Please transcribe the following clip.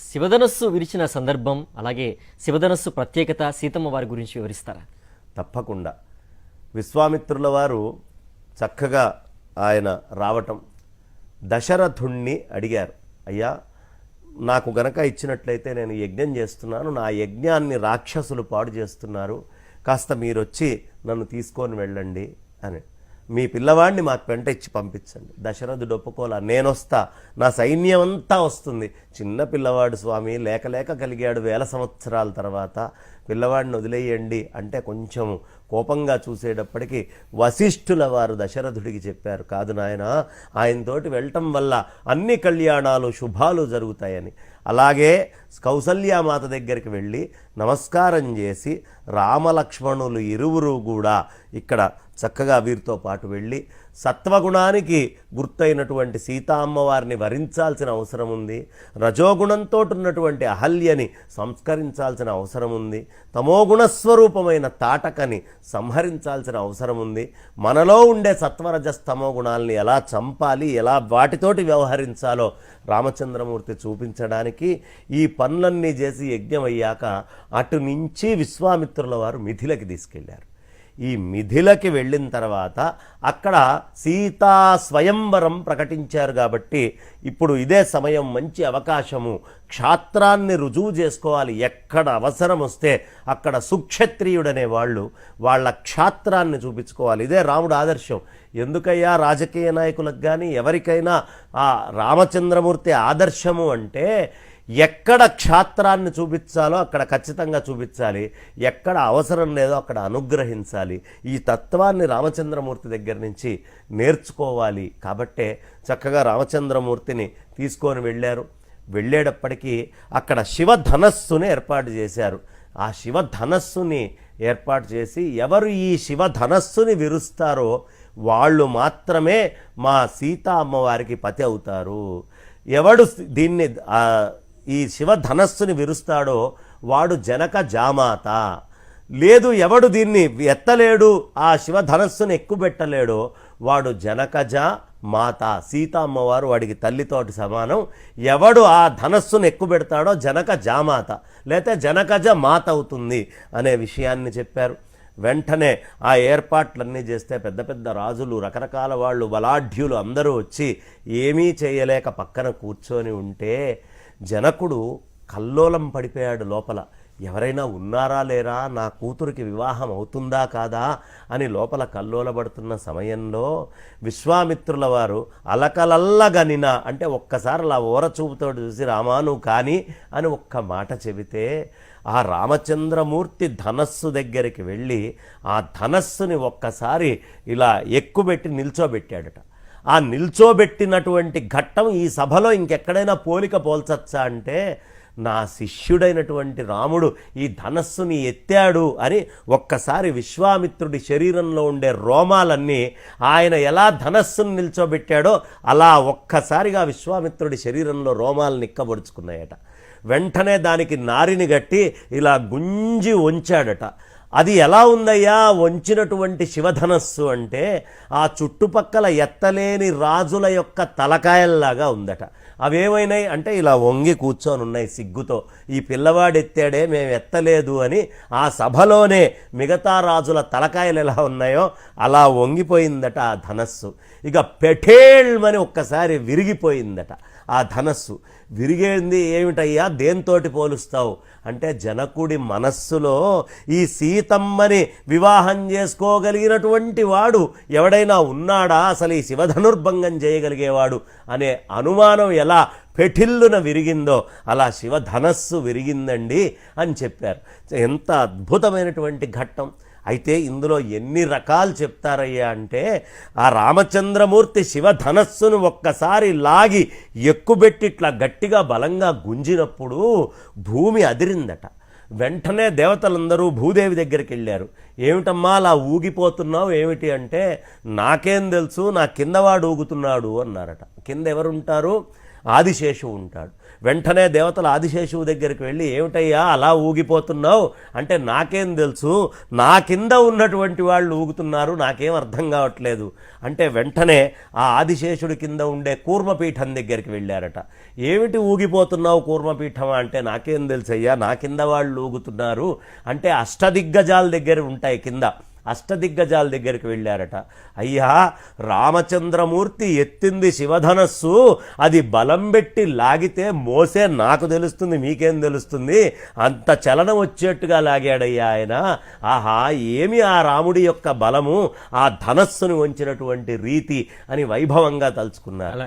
శివధనస్సు విరిచిన సందర్భం, అలాగే శివధనస్సు ప్రత్యేకత, సీతమ్మ వారి గురించి వివరిస్తారా? తప్పకుండా. విశ్వామిత్రుల వారు చక్కగా ఆయన రావటం, దశరథుణ్ణి అడిగారు, అయ్యా నాకు గనక ఇచ్చినట్లయితే నేను యజ్ఞం చేస్తున్నాను, నా యజ్ఞాన్ని రాక్షసులు పాడు చేస్తున్నారు, కాస్త మీరొచ్చి నన్ను తీసుకొని వెళ్ళండి అని. మీ పిల్లవాడిని మాకు వెంట ఇచ్చి పంపించండి. దశరథుడు ఒప్పుకోలా, నేనొస్తా, నా సైన్యం అంతా వస్తుంది. చిన్న పిల్లవాడు స్వామి, లేక లేక కలిగాడు 1000 సంవత్సరాల తర్వాత, పిల్లవాడిని వదిలేయండి అంటే కొంచెం కోపంగా చూసేటప్పటికీ వశిష్ఠుల వారు దశరథుడికి చెప్పారు, కాదు నాయన, ఆయనతోటి వెళ్ళటం వల్ల అన్ని కళ్యాణాలు శుభాలు జరుగుతాయని. అలాగే కౌసల్యామాత దగ్గరికి వెళ్ళి నమస్కారం చేసి రామలక్ష్మణులు ఇరువురు కూడా ఇక్కడ చక్కగా వీరితో పాటు వెళ్ళి సత్వగుణానికి గుర్తైనటువంటి సీతా అమ్మవారిని వరించాల్సిన అవసరం ఉంది, రజోగుణంతో ఉన్నటువంటి అహల్యని సంస్కరించాల్సిన అవసరం ఉంది, తమోగుణస్వరూపమైన తాటకని సంహరించాల్సిన అవసరం ఉంది, మనలో ఉండే సత్వరజస్తమో గుణాలని ఎలా చంపాలి, ఎలా వాటితోటి వ్యవహరించాలో రామచంద్రమూర్తి చూపించడానికి ఈ పనులన్నీ చేసి యజ్ఞం అయ్యాక అటు నుంచి విశ్వామిత్రుల వారు మిథిలకి తీసుకెళ్లారు. ఈ మిథిలకి వెళ్ళిన తర్వాత అక్కడ సీతా స్వయంవరం ప్రకటించారు కాబట్టి ఇప్పుడు ఇదే సమయం, మంచి అవకాశము, క్షాత్రాన్ని రుజువు చేసుకోవాలి. ఎక్కడ అవసరం వస్తే అక్కడ సుక్షత్రియుడనే వాళ్ళు వాళ్ళ క్షాత్రాన్ని చూపించుకోవాలి. ఇదే రాముడు ఆదర్శం. ఎందుకయ్యా రాజకీయ నాయకులకు కానీ ఎవరికైనా ఆ రామచంద్రమూర్తి ఆదర్శము అంటే ఎక్కడ క్షాత్రాన్ని చూపించాలో అక్కడ ఖచ్చితంగా చూపించాలి, ఎక్కడ అవసరం లేదో అక్కడ అనుగ్రహించాలి. ఈ తత్వాన్ని రామచంద్రమూర్తి దగ్గర నుంచి నేర్చుకోవాలి. కాబట్టే చక్కగా రామచంద్రమూర్తిని తీసుకొని వెళ్ళారు. వెళ్ళేటప్పటికీ అక్కడ శివధనస్సుని ఏర్పాటు చేశారు. ఆ శివధనస్సుని ఏర్పాటు చేసి ఎవరు ఈ శివధనస్సుని విరుస్తారో వాళ్ళు మాత్రమే మా సీతా అమ్మవారికి పతి అవుతారు. ఎవడు దీన్ని ఈ శివధనస్సుని విరుస్తాడో వాడు జనక జామాత. లేదు, ఎవడు దీన్ని ఎత్తలేడు, ఆ శివధనస్సుని ఎక్కుబెట్టలేడో వాడు జనకజ మాత. సీతా అమ్మవారు వాడికి తల్లితోటి సమానం. ఎవడు ఆ ధనస్సును ఎక్కుబెడతాడో జనక జామాత, లేకపోతే జనకజ మాత అవుతుంది అనే విషయాన్ని చెప్పారు. వెంటనే ఆ ఏర్పాట్లన్నీ చేస్తే పెద్ద పెద్ద రాజులు, రకరకాల వాళ్ళు, బలాఢ్యులు అందరూ వచ్చి ఏమీ చేయలేక పక్కన కూర్చొని ఉంటే జనకుడు కల్లోలం పడిపోయాడు లోపల. ఎవరైనా ఉన్నారా లేరా, నా కూతురికి వివాహం అవుతుందా కాదా అని లోపల కల్లోలబడుతున్న సమయంలో విశ్వామిత్రుల వారు అలకలల్లగనిన అంటే ఒక్కసారి అలా ఓరచూపుతో చూసి రామాను కానీ అని ఒక్క మాట చెబితే ఆ రామచంద్రమూర్తి ధనస్సు దగ్గరికి వెళ్ళి ఆ ధనస్సుని ఒక్కసారి ఇలా ఎక్కుబెట్టి నిల్చోబెట్టాడట. ఆ నిల్చోబెట్టినటువంటి ఘట్టం ఈ సభలో ఇంకెక్కడైనా పోలిక పోల్చచ్చా అంటే నా శిష్యుడైనటువంటి రాముడు ఈ ధనస్సుని ఎత్తాడు అని ఒక్కసారి విశ్వామిత్రుడి శరీరంలో ఉండే రోమాలన్నీ ఆయన ఎలా ధనస్సును నిల్చోబెట్టాడో అలా ఒక్కసారిగా విశ్వామిత్రుడి శరీరంలో రోమాలు నిక్కబొడుచుకున్నాయట. వెంటనే దానికి నారిని గట్టి ఇలా గుంజి వంచాడట. అది ఎలా ఉందయ్యా వంచినటువంటి శివధనస్సు అంటే ఆ చుట్టుపక్కల ఎత్తలేని రాజుల యొక్క తలకాయల్లాగా ఉందట. అవేమైనాయి అంటే ఇలా వంగి కూర్చొని ఉన్నాయి సిగ్గుతో. ఈ పిల్లవాడు ఎత్తాడే, మేము ఎత్తలేదు అని ఆ సభలోనే మిగతా రాజుల తలకాయలు ఎలా ఉన్నాయో అలా వంగిపోయిందట ఆ ధనస్సు. ఇక పెఠేళ్మని ఒక్కసారి విరిగిపోయిందట ఆ ధనస్సు. విరిగేంది ఏమిటయ్యా, దేంతోటి పోలుస్తావు అంటే జనకుడి మనస్సులో ఈ సీతమ్మని వివాహం చేసుకోగలిగినటువంటి వాడు ఎవడైనా ఉన్నాడా, అసలు ఈ శివధనుర్భంగం చేయగలిగేవాడు అనే అనుమానం ఎలా పెఠిల్లున విరిగిందో అలా శివధనస్సు విరిగిందండి అని చెప్పారు. ఎంత అద్భుతమైనటువంటి ఘట్టం. అయితే ఇందులో ఎన్ని రకాలు చెప్తారయ్యా అంటే ఆ రామచంద్రమూర్తి శివధనస్సును ఒక్కసారి లాగి ఎక్కుబెట్టి ఇట్లా గట్టిగా బలంగా గుంజినప్పుడు భూమి అదిరిందట. వెంటనే దేవతలందరూ భూదేవి దగ్గరికి వెళ్ళారు. ఏమిటమ్మా అలా ఊగిపోతున్నావు ఏమిటి అంటే నాకేం తెలుసు, నా కిందవాడు ఊగుతున్నాడు అన్నారట. కింద ఎవరుంటారు, ఆదిశేషు ఉంటాడు. వెంటనే దేవతల ఆదిశేషువు దగ్గరికి వెళ్ళి, ఏమిటయ్యా అలా ఊగిపోతున్నావు అంటే, నాకేం తెలుసు, నా కింద ఉన్నటువంటి వాళ్ళు ఊగుతున్నారు, నాకేం అర్థం కావట్లేదు అంటే, వెంటనే ఆ ఆదిశేషుడి కింద ఉండే కూర్మపీఠం దగ్గరికి వెళ్ళారట. ఏమిటి ఊగిపోతున్నావు కూర్మపీఠం అంటే, నాకేం తెలుసయ్యా, నా కింద వాళ్ళు ఊగుతున్నారు అంటే, అష్టదిగ్గజాల దగ్గర ఉంటాయి కింద, అష్టదిగ్గజాల దగ్గరికి వెళ్ళారట. అయ్యా, రామచంద్రమూర్తి ఎత్తింది శివధనస్సు, అది బలం పెట్టి లాగితే మోసే నాకు తెలుస్తుంది, మీకేం తెలుస్తుంది, అంత చలనం వచ్చేట్టుగా లాగాడయ్యా ఆయన. ఆహా, ఏమి ఆ రాముడి యొక్క బలము, ఆ ధనస్సును వంచినటువంటి రీతి అని వైభవంగా తలుచుకున్నారు.